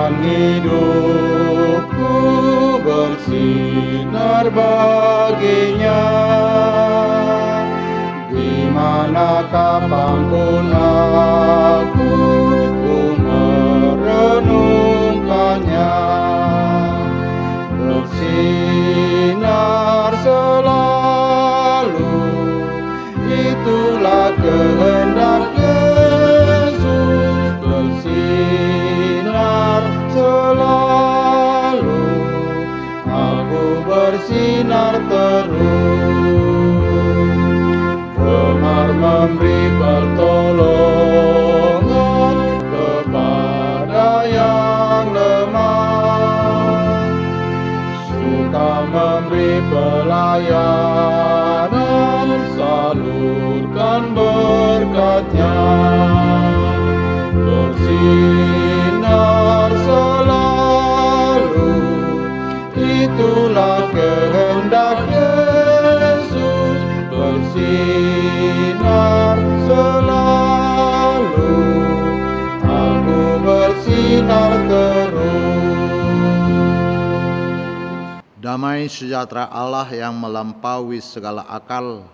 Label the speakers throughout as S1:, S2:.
S1: dan hidupku bersinar baginya. Di mana kapanpun aku merenungkannya, bersinar selalu, itulah kehendak Yesus. Bersinar selalu, aku bersinar terus. Gemar memberi pertolongan kepada yang lemah, suka memberi pelayanan, salurkan berkat-Nya. Bersinar selalu, itulah kehendak Yesus. Bersinar selalu, aku bersinar terus.
S2: Damai sejahtera Allah yang melampaui segala akal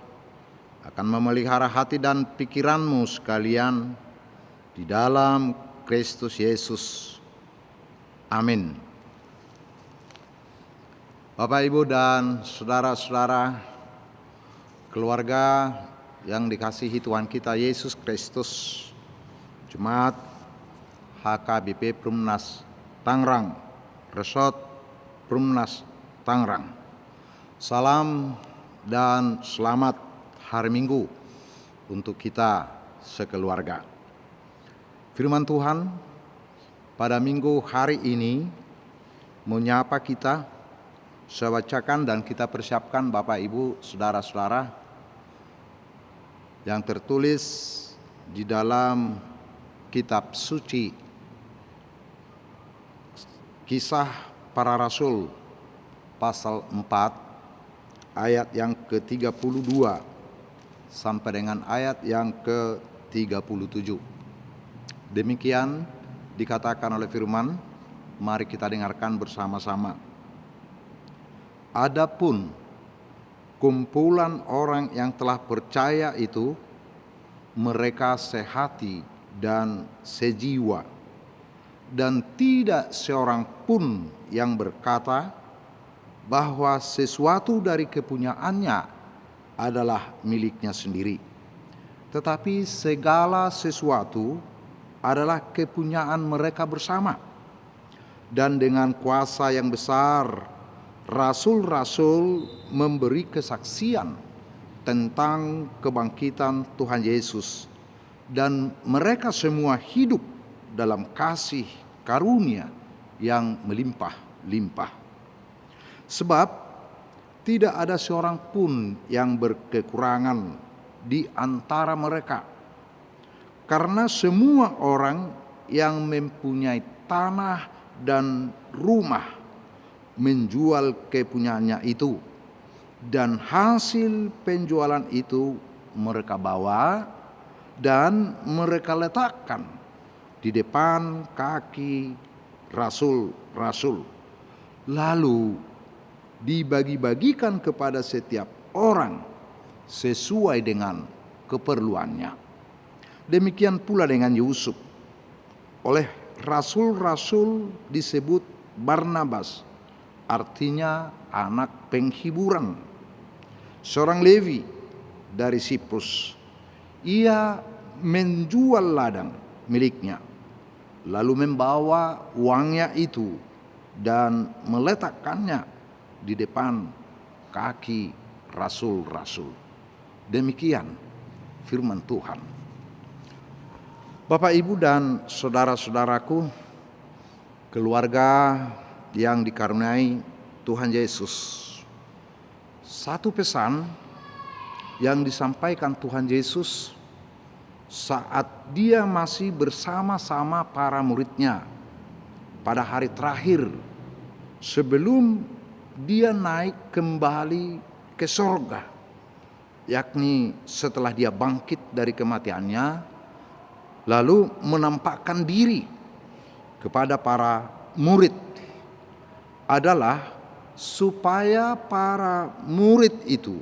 S2: akan memelihara hati dan pikiranmu sekalian di dalam Kristus Yesus. Amin. Bapak, Ibu, dan saudara-saudara, keluarga yang dikasihi Tuhan kita Yesus Kristus, Jemaat HKBP Perumnas Tangerang, Resort Perumnas Tangerang. Salam dan selamat hari Minggu untuk kita sekeluarga. Firman Tuhan pada minggu hari ini menyapa kita. Saya bacakan dan kita persiapkan Bapak, Ibu, saudara-saudara, yang tertulis di dalam kitab suci Kisah Para Rasul pasal 4 ayat yang ke-32 sampai dengan ayat yang ke-37. Demikian dikatakan oleh firman, mari kita dengarkan bersama-sama. Adapun kumpulan orang yang telah percaya itu, mereka sehati dan sejiwa, dan tidak seorang pun yang berkata bahwa sesuatu dari kepunyaannya adalah miliknya sendiri, tetapi segala sesuatu adalah kepunyaan mereka bersama. Dan dengan kuasa yang besar, rasul-rasul memberi kesaksian tentang kebangkitan Tuhan Yesus, dan mereka semua hidup dalam kasih karunia yang melimpah-limpah. Sebab tidak ada seorang pun yang berkekurangan di antara mereka, karena semua orang yang mempunyai tanah dan rumah menjual kepunyaannya itu, dan hasil penjualan itu mereka bawa dan mereka letakkan di depan kaki rasul-rasul, lalu dibagi-bagikan kepada setiap orang sesuai dengan keperluannya. Demikian pula dengan Yusuf. Oleh rasul-rasul disebut Barnabas, artinya anak penghiburan, seorang Levi dari Siprus. Ia menjual ladang miliknya, lalu membawa uangnya itu dan meletakkannya di depan kaki rasul-rasul. Demikian firman Tuhan. Bapak, Ibu, dan saudara-saudaraku, keluarga yang dikaruniai Tuhan Yesus, satu pesan yang disampaikan Tuhan Yesus saat dia masih bersama-sama para muridnya pada hari terakhir sebelum dia naik kembali ke sorga, yakni setelah dia bangkit dari kematiannya, lalu menampakkan diri kepada para murid adalah supaya para murid itu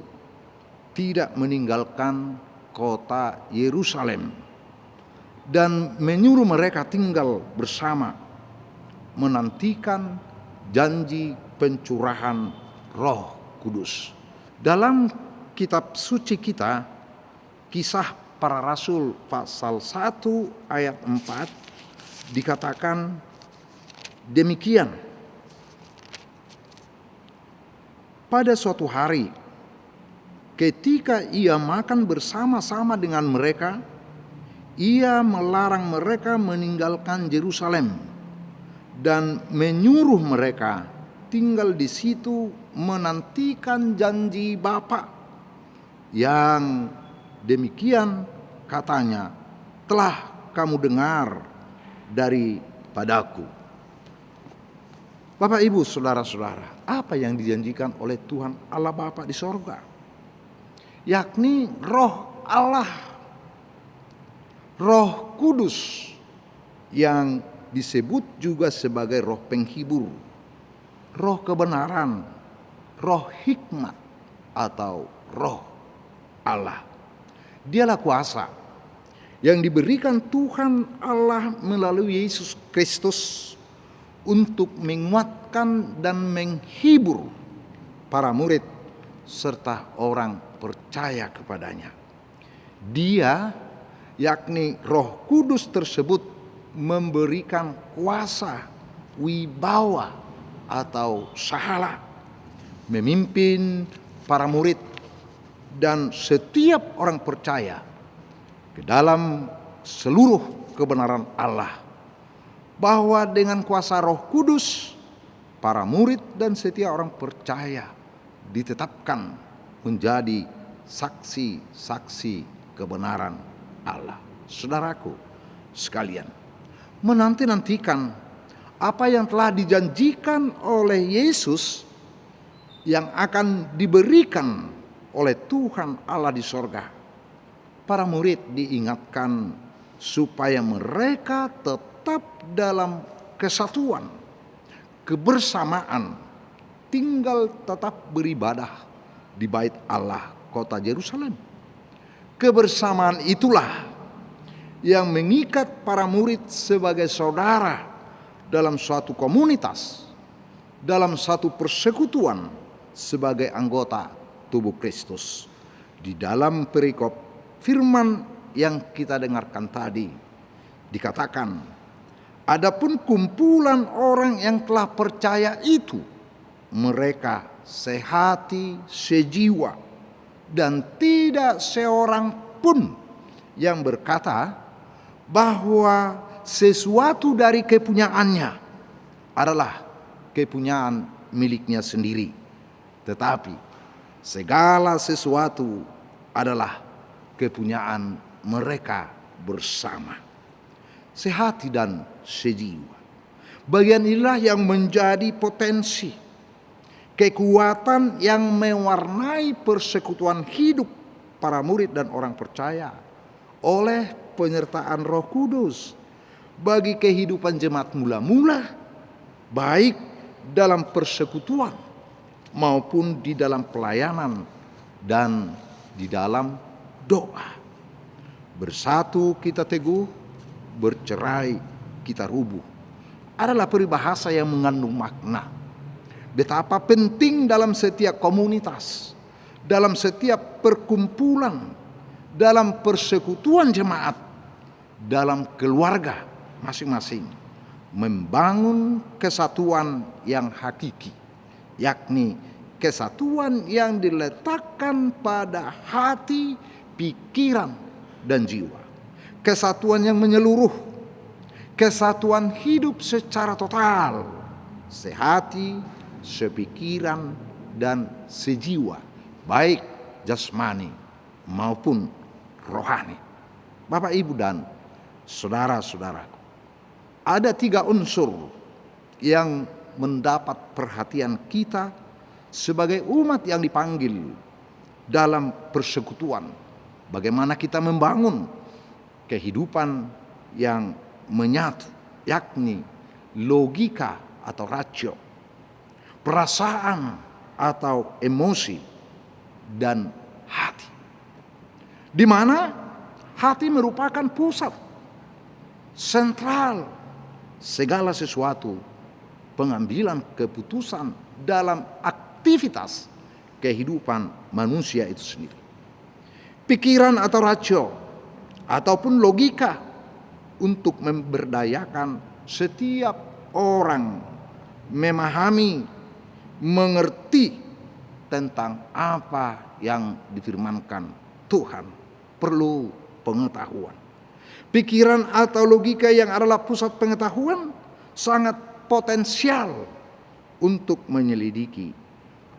S2: tidak meninggalkan kota Yerusalem dan menyuruh mereka tinggal bersama, menantikan janji pencurahan Roh Kudus. Dalam kitab suci kita, Kisah Para Rasul pasal 1 ayat 4 dikatakan demikian. Pada suatu hari, ketika ia makan bersama-sama dengan mereka, ia melarang mereka meninggalkan Yerusalem dan menyuruh mereka tinggal di situ menantikan janji Bapa yang demikian katanya telah kamu dengar daripadaku. Bapak, Ibu, saudara-saudara, apa yang dijanjikan oleh Tuhan Allah Bapa di sorga? Yakni Roh Allah, Roh Kudus yang disebut juga sebagai Roh penghibur, Roh kebenaran, Roh hikmat atau Roh Allah. Dialah kuasa yang diberikan Tuhan Allah melalui Yesus Kristus untuk menguatkan dan menghibur para murid serta orang percaya kepadanya. Dia, yakni Roh Kudus tersebut, memberikan kuasa, wibawa atau sahala, memimpin para murid dan setiap orang percaya ke dalam seluruh kebenaran Allah, bahwa dengan kuasa Roh Kudus para murid dan setiap orang percaya ditetapkan menjadi saksi-saksi kebenaran Allah. Saudaraku sekalian, menanti-nantikan apa yang telah dijanjikan oleh Yesus yang akan diberikan oleh Tuhan Allah di sorga. Para murid diingatkan supaya mereka tetap dalam kesatuan, kebersamaan, tinggal tetap beribadah di bait Allah kota Yerusalem. Kebersamaan itulah yang mengikat para murid sebagai saudara dalam suatu komunitas, dalam satu persekutuan sebagai anggota tubuh Kristus. Di dalam perikop firman yang kita dengarkan tadi dikatakan, adapun kumpulan orang yang telah percaya itu, mereka sehati, sejiwa, dan tidak seorang pun yang berkata bahwa sesuatu dari kepunyaannya adalah kepunyaan miliknya sendiri, tetapi segala sesuatu adalah kepunyaan mereka bersama. Sehati dan sejiwa. Bagian inilah yang menjadi potensi, kekuatan yang mewarnai persekutuan hidup para murid dan orang percaya oleh penyertaan Roh Kudus bagi kehidupan jemaat mula-mula, baik dalam persekutuan maupun di dalam pelayanan dan di dalam doa. Bersatu kita teguh, bercerai kita rubuh adalah peribahasa yang mengandung makna. Betapa penting dalam setiap komunitas, dalam setiap perkumpulan, dalam persekutuan jemaat, dalam keluarga masing-masing, membangun kesatuan yang hakiki, yakni kesatuan yang diletakkan pada hati, pikiran, dan jiwa. Kesatuan yang menyeluruh, kesatuan hidup secara total, sehati, sepikiran, dan sejiwa, baik jasmani maupun rohani. Bapak, Ibu, dan saudara-saudaraku, ada 3 unsur yang mendapat perhatian kita sebagai umat yang dipanggil dalam persekutuan. Bagaimana kita membangun kehidupan yang menyatu, yakni logika atau ratio, perasaan atau emosi, dan hati. Di mana hati merupakan pusat sentral segala sesuatu, pengambilan keputusan dalam aktivitas kehidupan manusia itu sendiri. Pikiran atau ratio ataupun logika untuk memberdayakan setiap orang memahami, mengerti tentang apa yang difirmankan Tuhan, perlu pengetahuan. Pikiran atau logika yang adalah pusat pengetahuan sangat potensial untuk menyelidiki,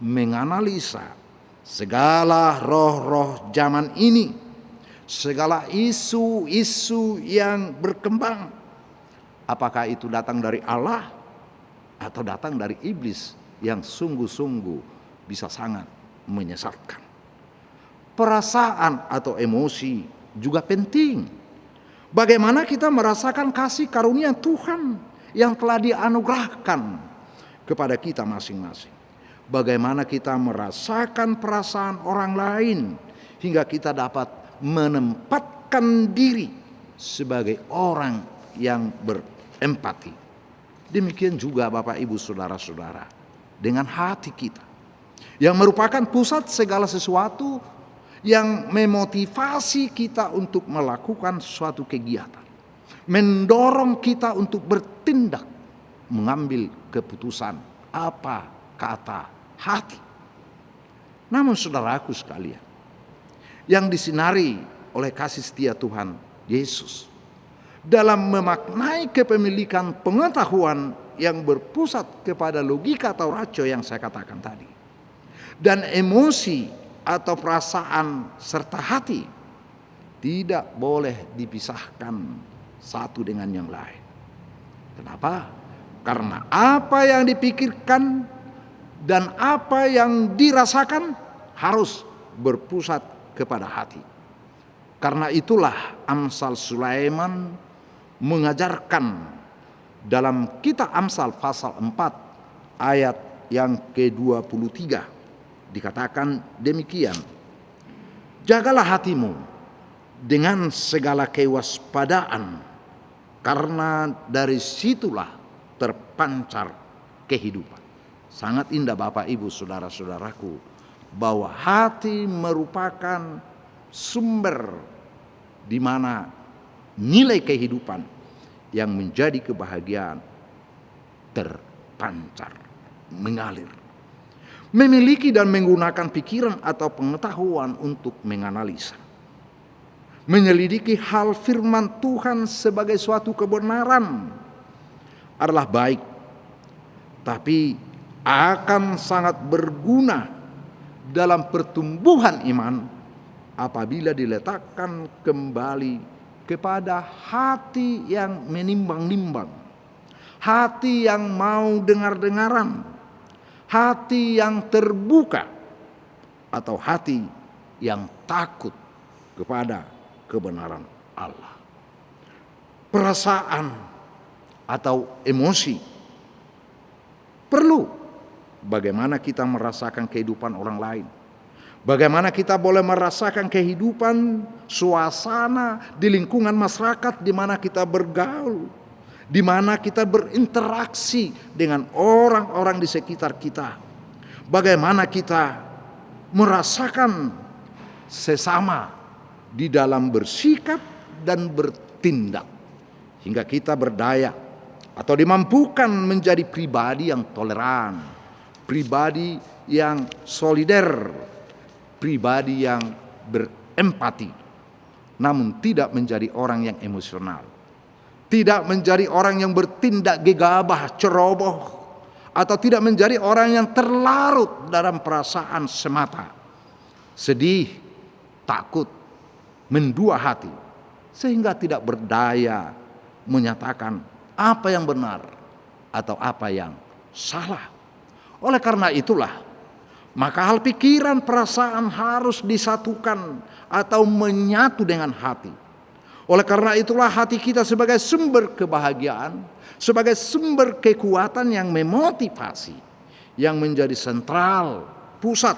S2: menganalisa segala roh-roh zaman ini, segala isu-isu yang berkembang, apakah itu datang dari Allah atau datang dari iblis yang sungguh-sungguh bisa sangat menyesatkan. Perasaan atau emosi juga penting. Bagaimana kita merasakan kasih karunia Tuhan yang telah dianugerahkan kepada kita masing-masing. Bagaimana kita merasakan perasaan orang lain hingga kita dapat menempatkan diri sebagai orang yang berempati. Demikian juga Bapak Ibu Saudara-saudara dengan hati kita yang merupakan pusat segala sesuatu yang memotivasi kita untuk melakukan suatu kegiatan, mendorong kita untuk bertindak, mengambil keputusan apa kata hati. Namun saudaraku sekalian, yang disinari oleh kasih setia Tuhan Yesus dalam memaknai kepemilikan pengetahuan yang berpusat kepada logika atau ratio yang saya katakan tadi, dan emosi atau perasaan serta hati tidak boleh dipisahkan satu dengan yang lain. Kenapa? Karena apa yang dipikirkan dan apa yang dirasakan harus berpusat kepada hati. Karena itulah Amsal Sulaiman mengajarkan dalam kitab Amsal pasal 4 ayat yang ke-23 dikatakan demikian. Jagalah hatimu dengan segala kewaspadaan, karena dari situlah terpancar kehidupan. Sangat indah Bapak Ibu Saudara-saudaraku, bahwa hati merupakan sumber di mana nilai kehidupan yang menjadi kebahagiaan terpancar, mengalir. Memiliki dan menggunakan pikiran atau pengetahuan untuk menganalisa, menyelidiki hal firman Tuhan sebagai suatu kebenaran adalah baik, tapi akan sangat berguna dalam pertumbuhan iman apabila diletakkan kembali kepada hati yang menimbang-nimbang, hati yang mau dengar-dengaran, hati yang terbuka, atau hati yang takut kepada kebenaran Allah. Perasaan atau emosi perlu. Bagaimana kita merasakan kehidupan orang lain, bagaimana kita boleh merasakan kehidupan suasana di lingkungan masyarakat di mana kita bergaul, di mana kita berinteraksi dengan orang-orang di sekitar kita. Bagaimana kita merasakan sesama di dalam bersikap dan bertindak hingga kita berdaya atau dimampukan menjadi pribadi yang toleran, pribadi yang solider, pribadi yang berempati, namun tidak menjadi orang yang emosional, tidak menjadi orang yang bertindak gegabah, ceroboh, atau tidak menjadi orang yang terlarut dalam perasaan semata, sedih, takut, mendua hati, sehingga tidak berdaya menyatakan apa yang benar atau apa yang salah. Oleh karena itulah, maka hal pikiran perasaan harus disatukan atau menyatu dengan hati Oleh karena itulah hati kita sebagai sumber kebahagiaan, sebagai sumber kekuatan yang memotivasi, yang menjadi sentral, pusat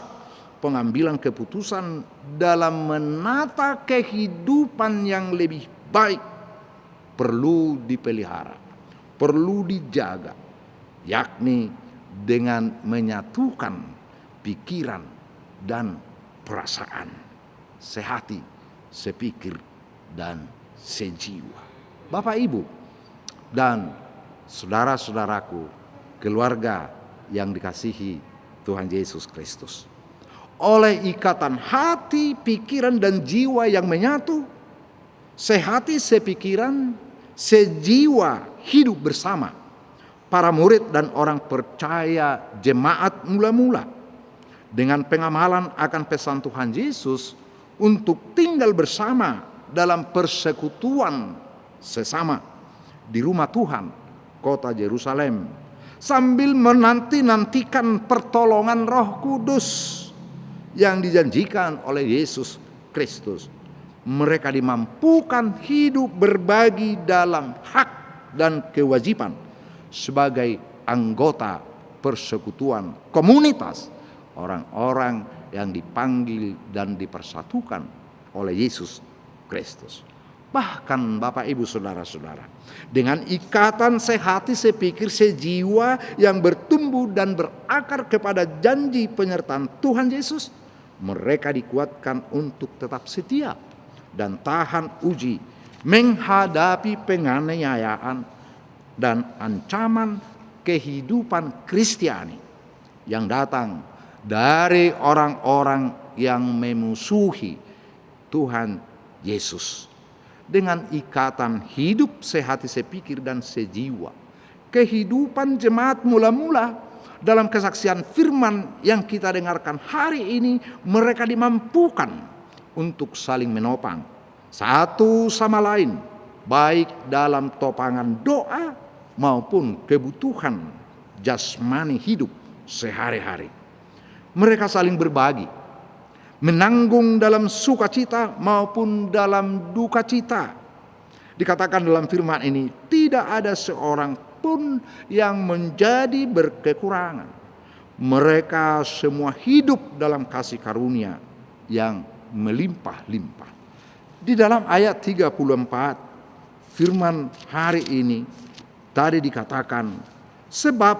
S2: pengambilan keputusan dalam menata kehidupan yang lebih baik, perlu dipelihara, perlu dijaga, yakni dengan menyatukan pikiran dan perasaan, sehati, sepikir, dan sejiwa. Bapak, Ibu, dan saudara-saudaraku, keluarga yang dikasihi Tuhan Yesus Kristus. Oleh ikatan hati, pikiran, dan jiwa yang menyatu, sehati, sepikiran, sejiwa hidup bersama, para murid dan orang percaya jemaat mula-mula, dengan pengamalan akan pesan Tuhan Yesus untuk tinggal bersama dalam persekutuan sesama di rumah Tuhan, kota Yerusalem, sambil menanti-nantikan pertolongan Roh Kudus yang dijanjikan oleh Yesus Kristus. Mereka dimampukan hidup berbagi dalam hak dan kewajiban sebagai anggota persekutuan komunitas orang-orang yang dipanggil dan dipersatukan oleh Yesus Kristus. Bahkan Bapak, Ibu, saudara-saudara, dengan ikatan sehati, sepikir, sejiwa yang bertumbuh dan berakar kepada janji penyertaan Tuhan Yesus, mereka dikuatkan untuk tetap setia dan tahan uji menghadapi penganiayaan dan ancaman kehidupan Kristiani yang datang dari orang-orang yang memusuhi Tuhan Yesus. Dengan ikatan hidup sehati, sepikir, dan sejiwa, kehidupan jemaat mula-mula dalam kesaksian firman yang kita dengarkan hari ini, mereka dimampukan untuk saling menopang satu sama lain, baik dalam topangan doa maupun kebutuhan jasmani hidup sehari-hari. Mereka saling berbagi, menanggung dalam sukacita maupun dalam duka cita. Dikatakan dalam firman ini, tidak ada seorang pun yang menjadi berkekurangan. Mereka semua hidup dalam kasih karunia yang melimpah-limpah. Di dalam ayat 34 firman hari ini tadi dikatakan, sebab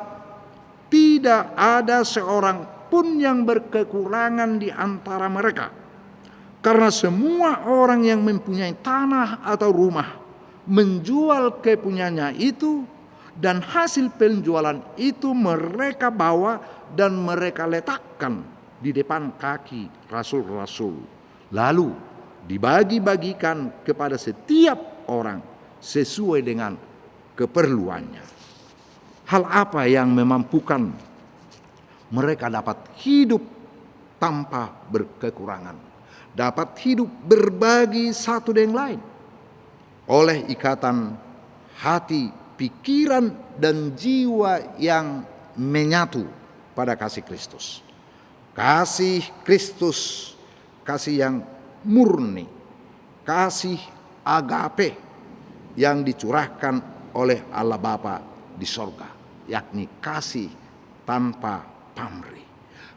S2: tidak ada seorang pun yang berkekurangan di antara mereka, karena semua orang yang mempunyai tanah atau rumah menjual kepunyaannya itu, dan hasil penjualan itu mereka bawa dan mereka letakkan di depan kaki rasul-rasul, lalu dibagi-bagikan kepada setiap orang sesuai dengan keperluannya. Hal apa yang memampukan mereka dapat hidup tanpa berkekurangan, dapat hidup berbagi satu dengan lain oleh ikatan hati, pikiran, dan jiwa yang menyatu pada kasih Kristus. Kasih Kristus, kasih yang murni, kasih agape yang dicurahkan oleh Allah Bapa di sorga, yakni kasih tanpa pamrih.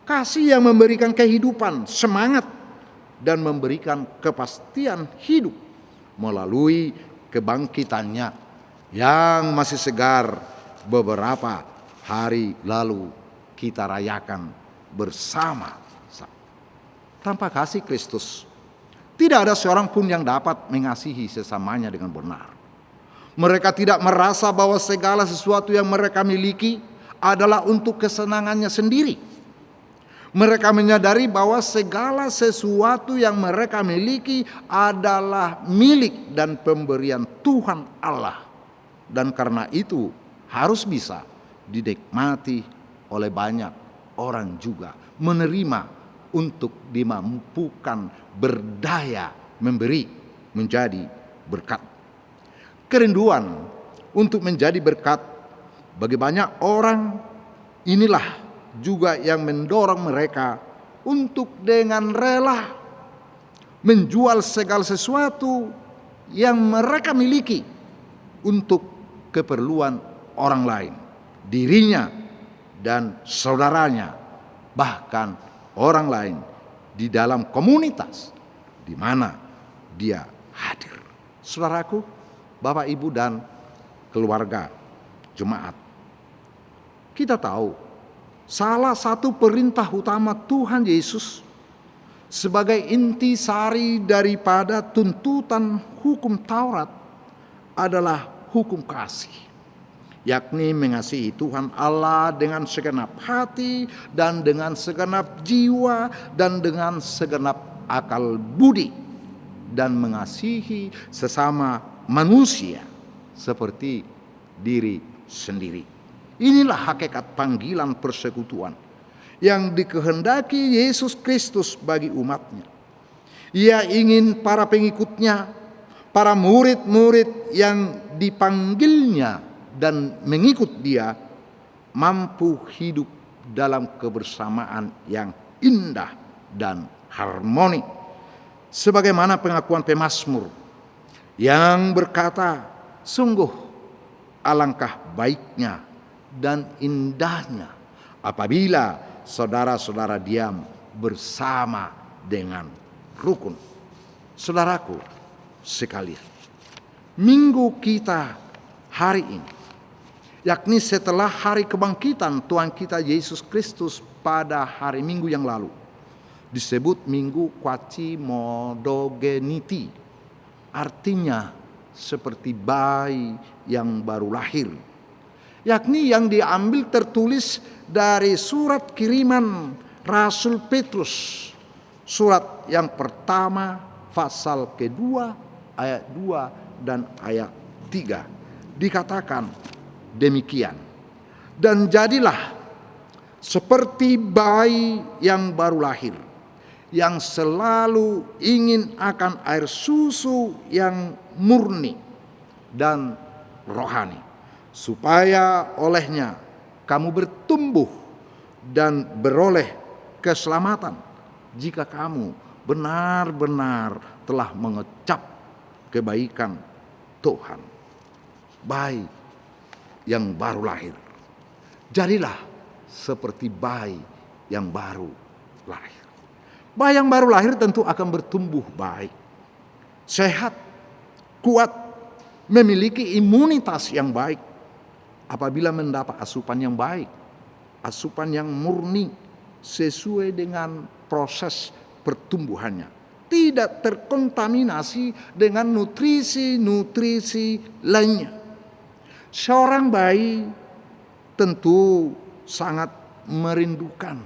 S2: Kasih yang memberikan kehidupan, semangat, dan memberikan kepastian hidup melalui kebangkitannya yang masih segar beberapa hari lalu kita rayakan bersama. Tanpa kasih Kristus, tidak ada seorang pun yang dapat mengasihi sesamanya dengan benar. Mereka tidak merasa bahwa segala sesuatu yang mereka miliki adalah untuk kesenangannya sendiri. Mereka menyadari bahwa segala sesuatu yang mereka miliki adalah milik dan pemberian Tuhan Allah, dan karena itu harus bisa dinikmati oleh banyak orang juga, menerima untuk dimampukan berdaya memberi menjadi berkat. Kerinduan untuk menjadi berkat bagi banyak orang inilah juga yang mendorong mereka untuk dengan rela menjual segala sesuatu yang mereka miliki untuk keperluan orang lain, dirinya dan saudaranya, bahkan orang lain di dalam komunitas di mana dia hadir. Saudaraku, Bapak, Ibu, dan keluarga jemaat, kita tahu salah satu perintah utama Tuhan Yesus sebagai intisari daripada tuntutan hukum Taurat adalah hukum kasih, yakni mengasihi Tuhan Allah dengan segenap hati dan dengan segenap jiwa dan dengan segenap akal budi, dan mengasihi sesama manusia seperti diri sendiri. Inilah hakikat panggilan persekutuan yang dikehendaki Yesus Kristus bagi umatnya. Ia ingin para pengikutnya, para murid-murid yang dipanggilnya dan mengikut dia, mampu hidup dalam kebersamaan yang indah dan harmoni. Sebagaimana pengakuan pemazmur yang berkata, sungguh alangkah baiknya dan indahnya apabila saudara-saudara diam bersama dengan rukun. Saudaraku sekalian, minggu kita hari ini, yakni setelah hari kebangkitan Tuhan kita Yesus Kristus pada hari Minggu yang lalu, disebut Minggu Quasimodogeniti, artinya seperti bayi yang baru lahir, yakni yang diambil tertulis dari surat kiriman Rasul Petrus, surat yang pertama pasal kedua ayat 2 dan ayat 3. Dikatakan demikian, dan jadilah seperti bayi yang baru lahir, yang selalu ingin akan air susu yang murni dan rohani, supaya olehnya kamu bertumbuh dan beroleh keselamatan, jika kamu benar-benar telah mengecap kebaikan Tuhan. Bayi yang baru lahir, jadilah seperti bayi yang baru lahir. Bayi yang baru lahir tentu akan bertumbuh baik, sehat, kuat, memiliki imunitas yang baik apabila mendapat asupan yang baik, asupan yang murni sesuai dengan proses pertumbuhannya, tidak terkontaminasi dengan nutrisi-nutrisi lainnya. Seorang bayi tentu sangat merindukan,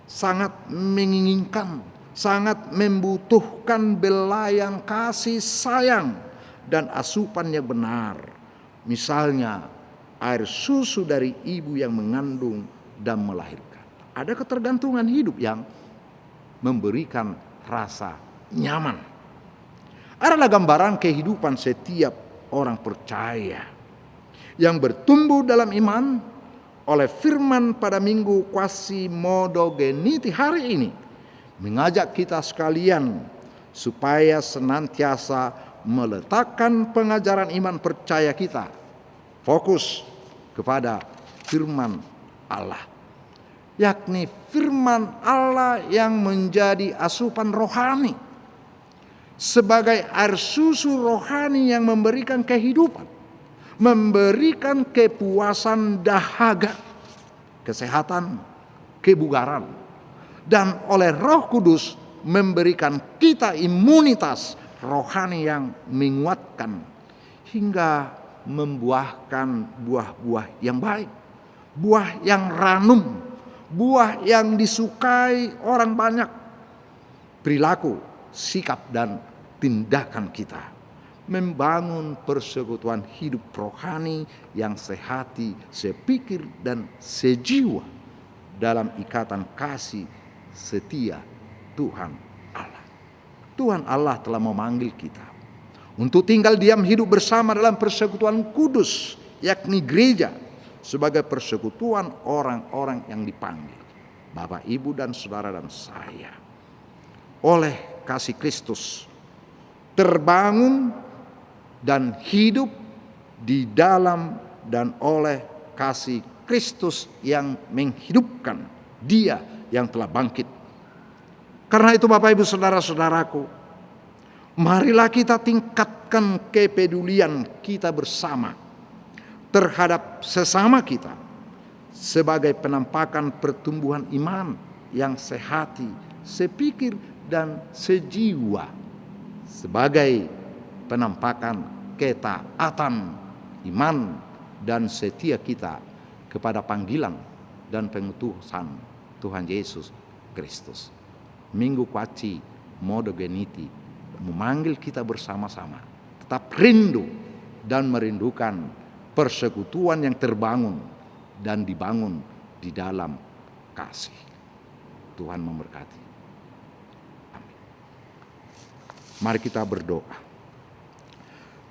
S2: sangat menginginkan, sangat membutuhkan belayan kasih sayang dan asupan yang benar. Misalnya air susu dari ibu yang mengandung dan melahirkan. Ada ketergantungan hidup yang memberikan rasa nyaman. Adalah gambaran kehidupan setiap orang percaya yang bertumbuh dalam iman oleh firman pada Minggu Quasimodogeniti hari ini, mengajak kita sekalian supaya senantiasa meletakkan pengajaran iman percaya kita fokus kepada firman Allah, yakni firman Allah yang menjadi asupan rohani, sebagai air susu rohani yang memberikan kehidupan, memberikan kepuasan dahaga, kesehatan, kebugaran, dan oleh Roh Kudus memberikan kita imunitas rohani yang menguatkan hingga membuahkan buah-buah yang baik, buah yang ranum, buah yang disukai orang banyak. Perilaku, sikap, dan tindakan kita membangun persekutuan hidup rohani yang sehati, sepikir, dan sejiwa dalam ikatan kasih setia Tuhan Allah. Tuhan Allah telah memanggil kita untuk tinggal diam hidup bersama dalam persekutuan kudus, yakni gereja, sebagai persekutuan orang-orang yang dipanggil, Bapak, Ibu, dan saudara dan saya, oleh kasih Kristus terbangun dan hidup di dalam dan oleh kasih Kristus yang menghidupkan, Dia yang telah bangkit. Karena itu Bapak Ibu saudara-saudaraku, marilah kita tingkatkan kepedulian kita bersama terhadap sesama kita sebagai penampakan pertumbuhan iman yang sehati, sepikir dan sejiwa, sebagai penampakan ketaatan iman dan setia kita kepada panggilan dan pengutusan Tuhan Yesus Kristus. Minggu Kuaci Modo Geniti memanggil kita bersama-sama tetap rindu dan merindukan persekutuan yang terbangun dan dibangun di dalam kasih. Tuhan memberkati. Amin. Mari kita berdoa.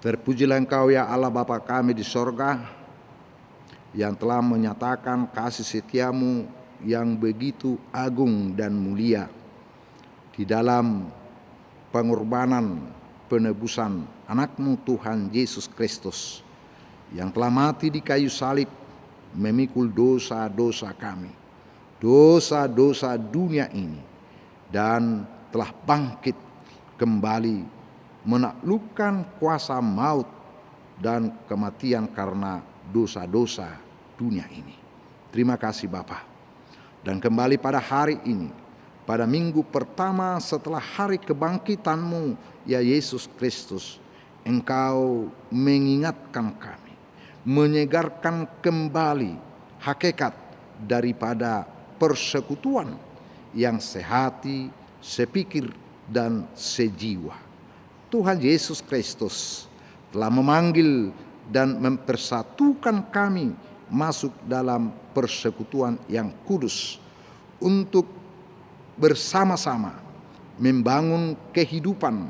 S2: Terpujilah Engkau ya Allah Bapa kami di sorga, yang telah menyatakan kasih setiamu yang begitu agung dan mulia di dalam pengorbanan penebusan anakmu Tuhan Yesus Kristus, yang telah mati di kayu salib memikul dosa-dosa kami, dosa-dosa dunia ini, dan telah bangkit kembali menaklukkan kuasa maut dan kematian karena dosa-dosa dunia ini. Terima kasih Bapa. Dan kembali pada hari ini, pada minggu pertama setelah hari kebangkitanmu ya Yesus Kristus, Engkau mengingatkan kami, menyegarkan kembali hakikat daripada persekutuan yang sehati, sepikir dan sejiwa. Tuhan Yesus Kristus telah memanggil dan mempersatukan kami masuk dalam persekutuan yang kudus untuk bersama-sama membangun kehidupan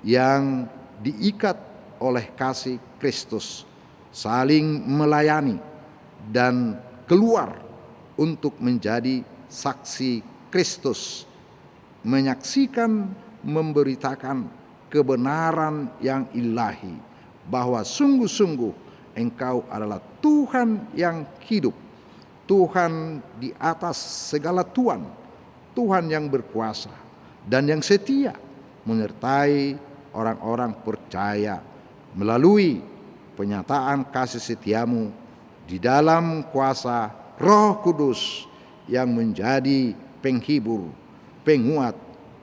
S2: yang diikat oleh kasih Kristus, saling melayani dan keluar untuk menjadi saksi Kristus, menyaksikan, memberitakan kebenaran yang ilahi, bahwa sungguh-sungguh Engkau adalah Tuhan yang hidup, Tuhan di atas segala Tuhan, Tuhan yang berkuasa dan yang setia menyertai orang-orang percaya melalui penyataan kasih setiamu di dalam kuasa Roh Kudus yang menjadi penghibur, penguat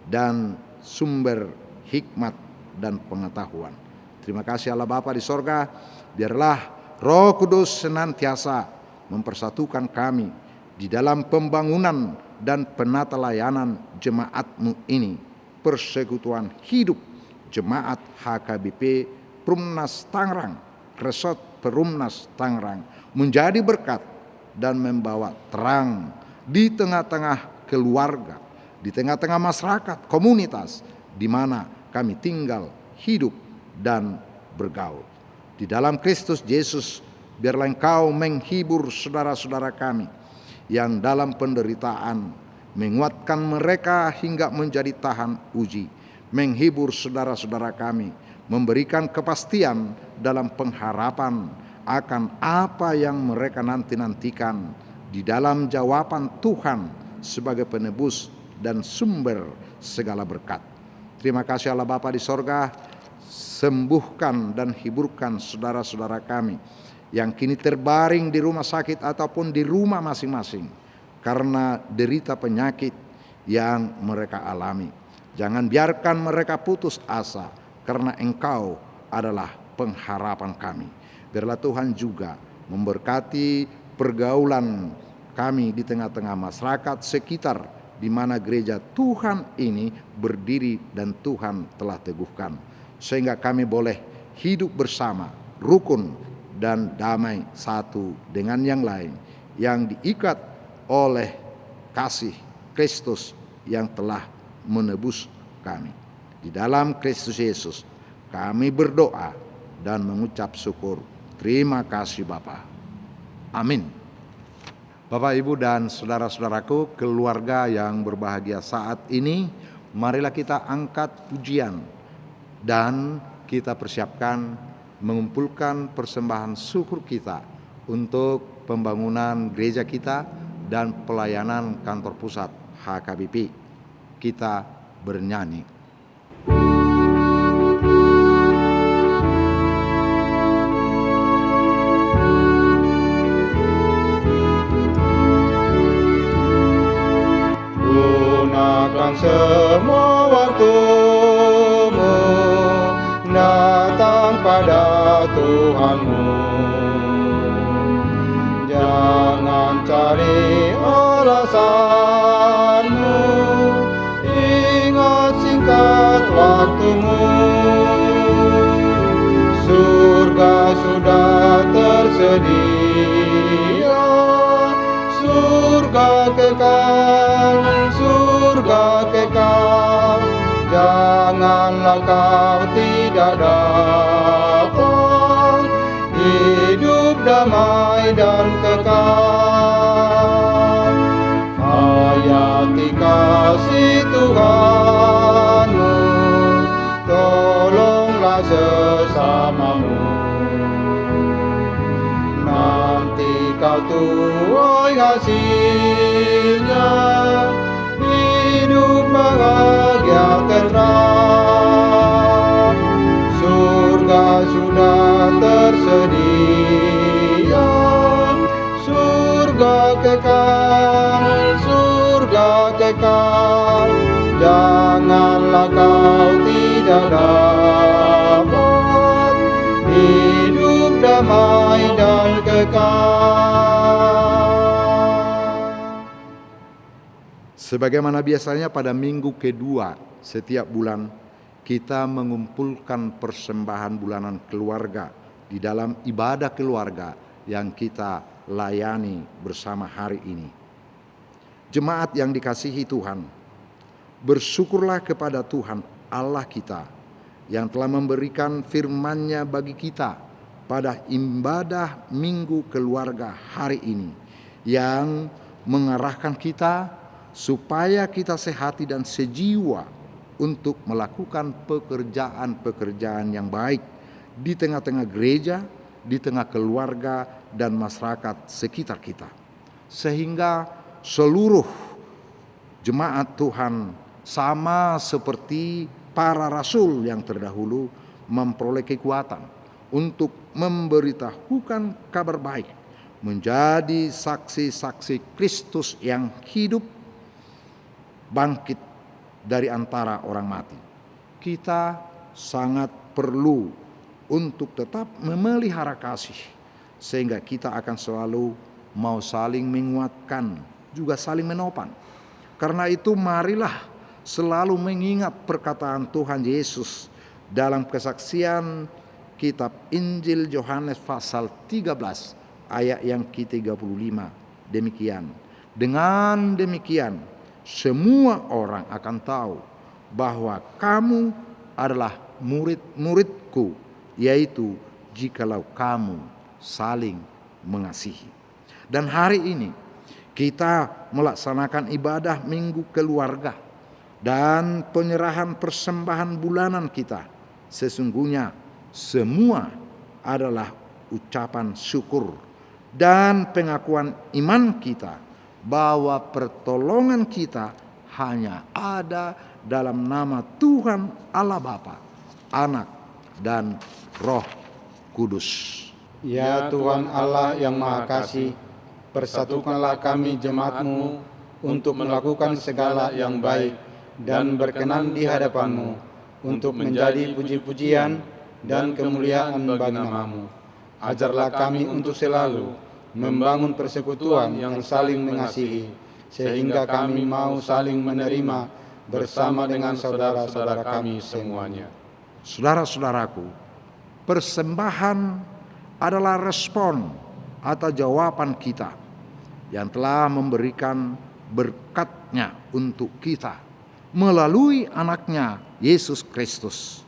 S2: dan sumber hikmat dan pengetahuan. Terima kasih Allah Bapa di sorga, biarlah Roh Kudus senantiasa mempersatukan kami di dalam pembangunan dan penata layanan jemaat-Mu ini, persekutuan hidup jemaat HKBP Perumnas Tangerang, Resort Perumnas Tangerang, menjadi berkat dan membawa terang di tengah-tengah keluarga, di tengah-tengah masyarakat, komunitas di mana kami tinggal, hidup dan bergaul. Di dalam Kristus Yesus, biarlah Engkau menghibur saudara-saudara kami yang dalam penderitaan, menguatkan mereka hingga menjadi tahan uji, menghibur saudara-saudara kami, memberikan kepastian dalam pengharapan akan apa yang mereka nanti-nantikan di dalam jawaban Tuhan sebagai penebus dan sumber segala berkat. Terima kasih Allah Bapa di sorga, sembuhkan dan hiburkan saudara-saudara kami yang kini terbaring di rumah sakit ataupun di rumah masing-masing karena derita penyakit yang mereka alami. Jangan biarkan mereka putus asa, karena Engkau adalah pengharapan kami. Biarlah Tuhan juga memberkati pergaulan kami di tengah-tengah masyarakat sekitar di mana gereja Tuhan ini berdiri dan Tuhan telah teguhkan, sehingga kami boleh hidup bersama, rukun dan damai satu dengan yang lain, yang diikat oleh kasih Kristus yang telah menebus kami. Di dalam Kristus Yesus kami berdoa dan mengucap syukur. Terima kasih Bapa. Amin. Bapak, Ibu, dan saudara-saudaraku, keluarga yang berbahagia saat ini, marilah kita angkat pujian dan kita persiapkan mengumpulkan persembahan syukur kita untuk pembangunan gereja kita dan pelayanan kantor pusat HKBP. Kita bernyanyi.
S1: Gunakan semua waktumu, datang pada Tuhanmu. Jangan cari alasanmu, ingat singkat waktumu. Surga sudah tersedia, surga kekal, surga kekal. Janganlah kau tidak dapat hidup damai dan kekal. Hayati kasih Tuhanmu, tolonglah sesamamu. Nanti kau tuai hasilnya, hidup bahagia tentram. Surga sudah tersedia, surga kekal, surga kekal. Janganlah kau tidak dapat hidup damai dan kekal.
S2: Sebagaimana biasanya pada minggu kedua setiap bulan, kita mengumpulkan persembahan bulanan keluarga di dalam ibadah keluarga yang kita layani bersama hari ini. Jemaat yang dikasihi Tuhan, bersyukurlah kepada Tuhan Allah kita yang telah memberikan firman-Nya bagi kita pada ibadah minggu keluarga hari ini, yang mengarahkan kita supaya kita sehati dan sejiwa untuk melakukan pekerjaan-pekerjaan yang baik di tengah-tengah gereja, di tengah keluarga dan masyarakat sekitar kita. Sehingga seluruh jemaat Tuhan sama seperti para rasul yang terdahulu memperoleh kekuatan untuk memberitahukan kabar baik, menjadi saksi-saksi Kristus yang hidup, bangkit dari antara orang mati. Kita sangat perlu untuk tetap memelihara kasih, sehingga kita akan selalu mau saling menguatkan, juga saling menopang. Karena itu marilah selalu mengingat perkataan Tuhan Yesus dalam kesaksian kitab Injil Yohanes pasal 13 ayat yang ke-35. Demikian, dengan demikian semua orang akan tahu bahwa kamu adalah murid-muridku, yaitu jikalau kamu saling mengasihi. Dan hari ini kita melaksanakan ibadah minggu keluarga dan penyerahan persembahan bulanan kita. Sesungguhnya semua adalah ucapan syukur dan pengakuan iman kita bahwa pertolongan kita hanya ada dalam nama Tuhan Allah Bapa, Anak, dan Roh Kudus.
S1: Ya Tuhan Allah yang Maha Kasih, persatukanlah kami jemaat-Mu untuk melakukan segala yang baik dan berkenan di hadapan-Mu, untuk menjadi puji-pujian dan kemuliaan bagi nama-Mu. Ajarlah kami untuk selalu membangun persekutuan yang saling mengasihi, sehingga kami mau saling menerima bersama dengan saudara-saudara kami semuanya.
S2: Saudara-saudaraku, persembahan adalah respon atau jawaban kita yang telah memberikan berkat-Nya untuk kita melalui anaknya Yesus Kristus.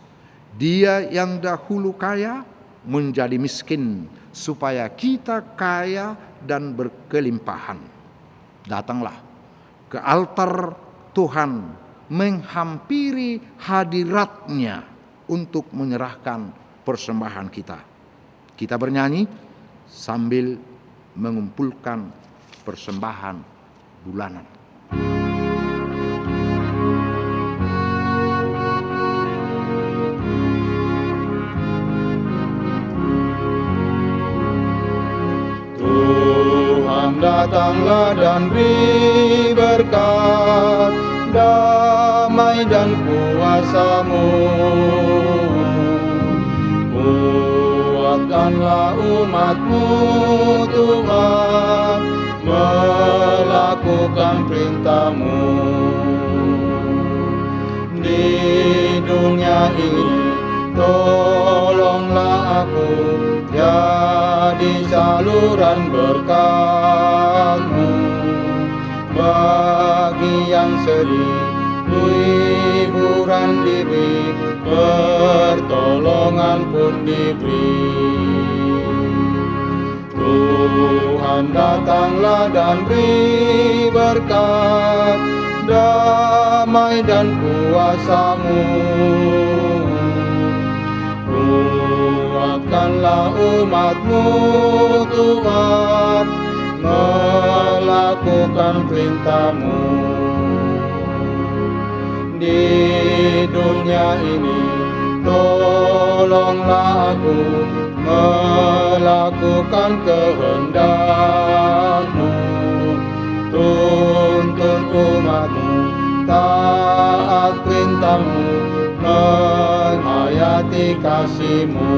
S2: Dia yang dahulu kaya menjadi miskin supaya kita kaya dan berkelimpahan. Datanglah ke altar Tuhan, menghampiri hadirat-Nya untuk menyerahkan persembahan kita. Kita bernyanyi sambil mengumpulkan persembahan bulanan.
S1: Tuhan datanglah dan beri berkat, damai dan kuasa-Mu. Kuatkanlah umat-Mu Tuhan, melakukan perintah-Mu. Di dunia ini tolonglah aku jadi saluran berkat-Mu. Bagi yang sedih, hiburan diberi, pertolongan pun diberi. Tuhan datanglah dan beri berkat, damai dan kuasa-Mu. Kuatkanlah umat-Mu Tuhan, melakukan perintah-Mu. Di dunia ini tolonglah aku melakukan kehendak-Mu. Tuntun umat-Mu taat perintah-Mu, menghayati kasih-Mu.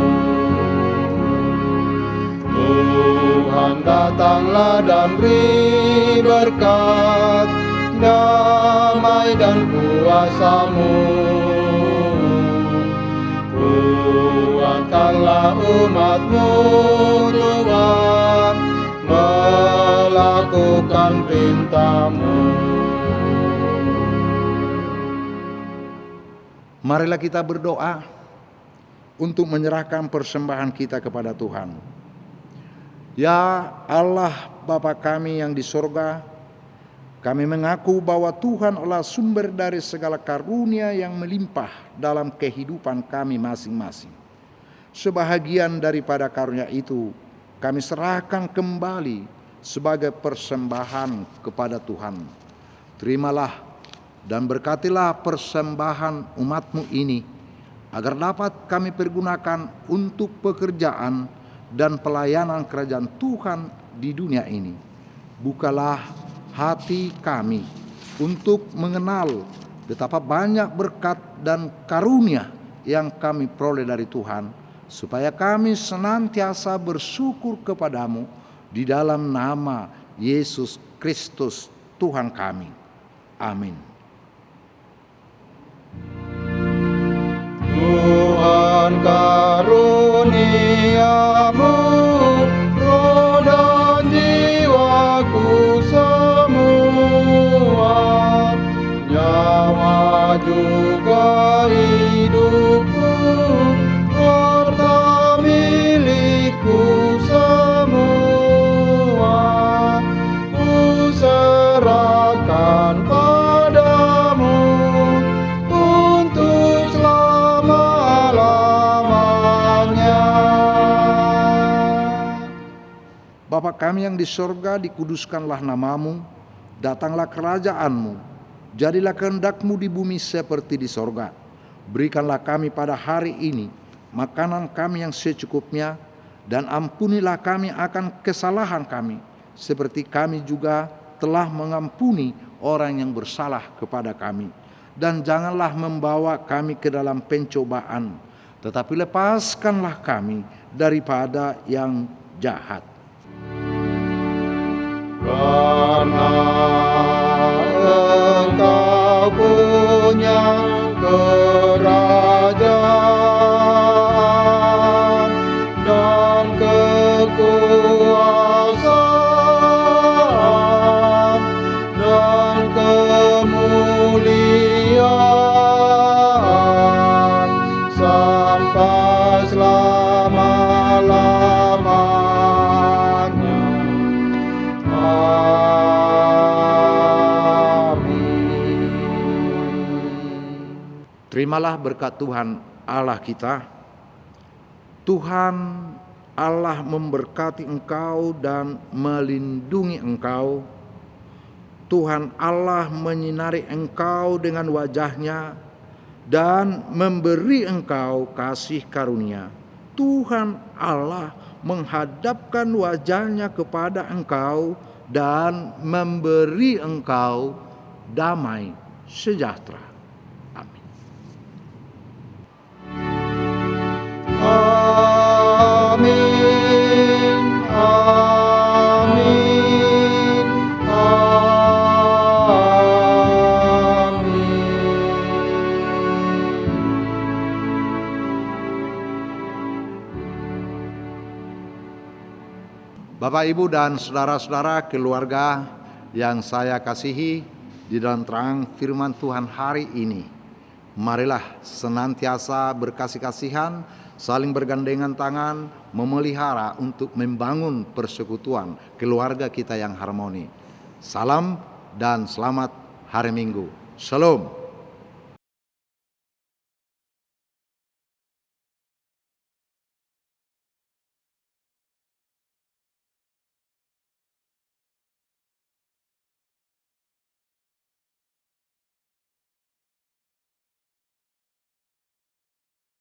S1: Tuhan datanglah dan beri berkat, damai dan kuasa-Mu. Kuatkanlah umat-Mu Tuhan, melakukan perintah-Mu.
S2: Marilah kita berdoa untuk menyerahkan persembahan kita kepada Tuhan. Ya Allah Bapa kami yang di sorga, kami mengaku bahwa Tuhan adalah sumber dari segala karunia yang melimpah dalam kehidupan kami masing-masing. Sebahagian daripada karunia itu kami serahkan kembali sebagai persembahan kepada Tuhan. Terimalah dan berkatilah persembahan umat-Mu ini, agar dapat kami pergunakan untuk pekerjaan dan pelayanan kerajaan Tuhan di dunia ini. Bukalah hati kami untuk mengenal betapa banyak berkat dan karunia yang kami peroleh dari Tuhan, supaya kami senantiasa bersyukur kepadamu di dalam nama Yesus Kristus Tuhan kami. Amin.
S1: Tuhan karuniamu, roh dan jiwaku semua, nyawa juga hidupku, harta milikku semua, ku serahkan padamu untuk
S2: Bapa kami yang di sorga, dikuduskanlah namamu, datanglah kerajaan-Mu, jadilah kehendak-Mu di bumi seperti di sorga. Berikanlah kami pada hari ini makanan kami yang secukupnya, dan ampunilah kami akan kesalahan kami, seperti kami juga telah mengampuni orang yang bersalah kepada kami. Dan janganlah membawa kami ke dalam pencobaan, tetapi lepaskanlah kami daripada yang jahat.
S1: Karena Engkau punya kerajaan dan kekuasaan dan kemuliaan sampai selama-lamanya.
S2: Terimalah berkat Tuhan Allah kita, Tuhan Allah memberkati engkau dan melindungi engkau. Tuhan Allah menyinari engkau dengan wajah-Nya dan memberi engkau kasih karunia. Tuhan Allah menghadapkan wajah-Nya kepada engkau dan memberi engkau damai sejahtera. Amin.
S1: Amin. Amin. Amin.
S2: Bapak, Ibu, dan saudara-saudara keluarga yang saya kasihi, di dalam terang firman Tuhan hari ini, marilah senantiasa berkasih-kasihan, saling bergandengan tangan, memelihara untuk membangun persekutuan keluarga kita yang harmoni. Salam dan selamat hari Minggu. Shalom.